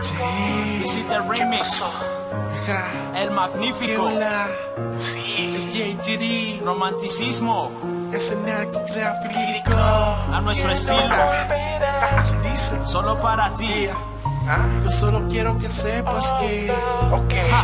Sí. Hiciste el remix. El magnífico. Es JTD. Romanticismo. Ese narcotráfico lírico. A nuestro estilo. Dice. Solo para ti. Yo solo quiero que sepas que Ja.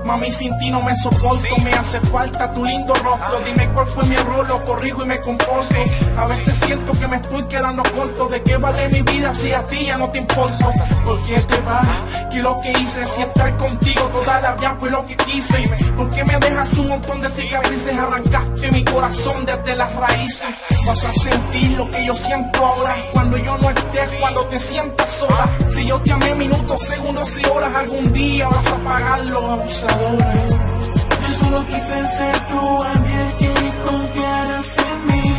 mami, sin ti no me soporto, me hace falta tu lindo rostro. Dime cuál fue mi error, lo corrijo y me comporto. A veces siento que me estoy quedando corto. ¿De qué vale mi vida si a ti ya no te importo? ¿Por qué te vas? ¿Qué lo que hice? Si estar contigo toda la vida fue lo que quise. ¿Por qué me dejas un montón de cicatrices? Arrancaste mi corazón desde las raíces. Vas a sentir lo que yo siento ahora cuando yo no esté, cuando te sientas sola. Si yo te amé minutos, segundos y horas, algún día vas a pagarlo, abusadora. Yo solo quise ser tu ángel, que confiaras en mí,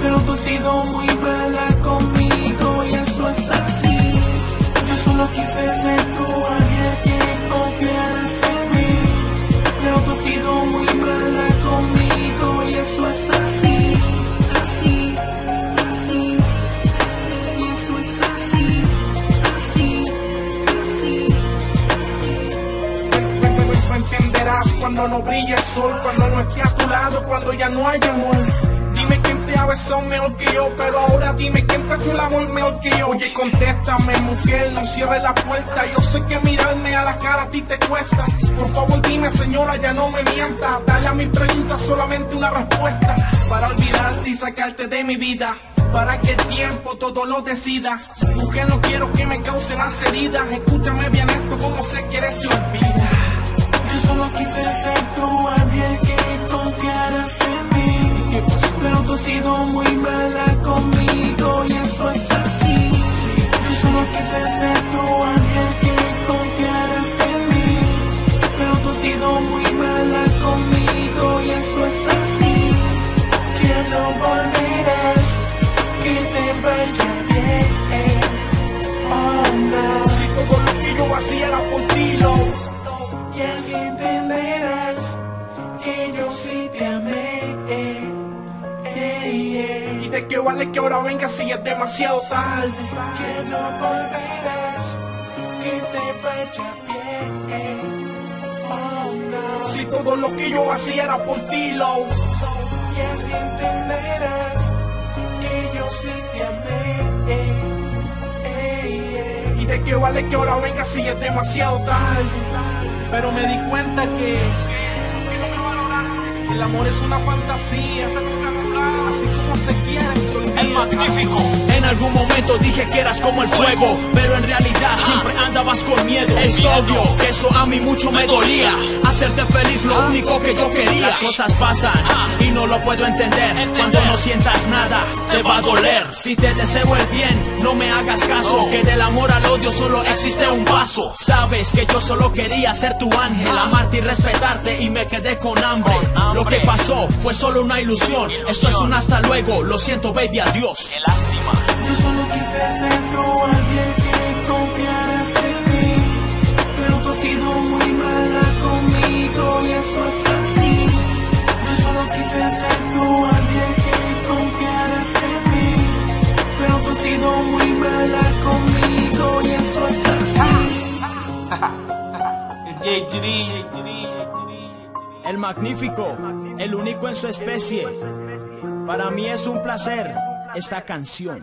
pero tú has sido muy mala conmigo y eso es así. Yo solo quise ser tu ángel, que confiaras en mí, pero tú has sido muy mala conmigo y eso es así. Así, así, y eso es así. Así, así, No entenderás cuando no brilla el sol, cuando no esté a tu lado, cuando ya no haya amor. Dime quién te ha besado mejor que yo, pero ahora dime quién te ha hecho el amor mejor que yo. Oye, contéstame, mujer, no cierres la puerta. Yo sé que mirarme a la cara a ti te cuesta. Por favor dime, señora, ya no me mientas. Dale a mis preguntas solamente una respuesta, para olvidarte y sacarte de mi vida, para que el tiempo todo lo decida. Mujer, no quiero que me cause más heridas. Escúchame bien esto, como se quiere se olvida. yo solo quise ser tu ángel, que confiaras en mí, pero tú has sido muy mala conmigo y eso es así. Yo solo quise ser tu ángel, que confiaras en mí, pero tú has sido muy mala conmigo y eso es así. Que no volverás, que te vaya bien. Oh no. Si todo lo que yo hacía era por ti, lo Y así entenderás que yo sí te amé. y de qué vale que ahora vengas si es demasiado tarde. Que no volverás, que te vaya bien. Oh no. Si todo lo que yo hacía era por ti, lo Y así entenderás que yo sí te amé. y de qué vale que ahora vengas si es demasiado tarde. Pero me di cuenta que no me valoraron. El amor es una fantasía, así como se quiere se olvida. El magnífico. En algún momento dije que eras como el fuego, pero en realidad siempre andabas con miedo. Es obvio que eso a mí mucho me dolía. Hacerte feliz lo único que yo quería. Las cosas pasan y no lo puedo entender. Cuando no sientas nada te va a doler. Si te deseo el bien, no me hagas caso, que del amor al odio solo existe un paso. Sabes que yo solo quería ser tu ángel, amarte y respetarte, y me quedé con hambre. Lo que pasó fue solo una ilusión. Esto es un hasta luego, lo siento baby, adiós. Yo solo quise ser tu ángel, que confiaras en mí, pero tú has sido muy mala conmigo y eso es así. Yo solo quise ser tu ángel, que confiaras en mí, pero tú has sido muy mala conmigo y eso es así. El magnífico, el único en su especie. Para mí es un placer esta canción.